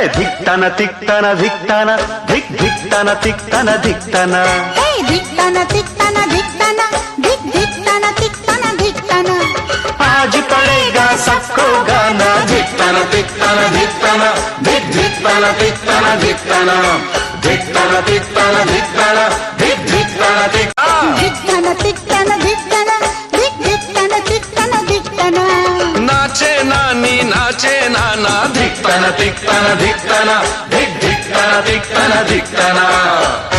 ధిక్తన తిక్తన ధిక్తన ధిక్ ధిక్తన తిక్తన ధిక్తన ధిక్తన తిక్తన ధిక్తన ధిక్ ధిక్తన తిక్తన ధిక్తన आज पड़ेगा सबको गाना धिक्तन तिक्तन धिक्तन धिक धिक्तन तिक्तन धिक्तन धिक्तन तिक्तन धिक्तन धिक धिक्तन ధిక్తన తిక్తన ధిక్తన ధిక్ ధిక్తన తిక్తన ధిక్తన नाचे नाना धिक्तन तिक्तन धिक्तन धिक धिक्तन तिक्तन धिक्तन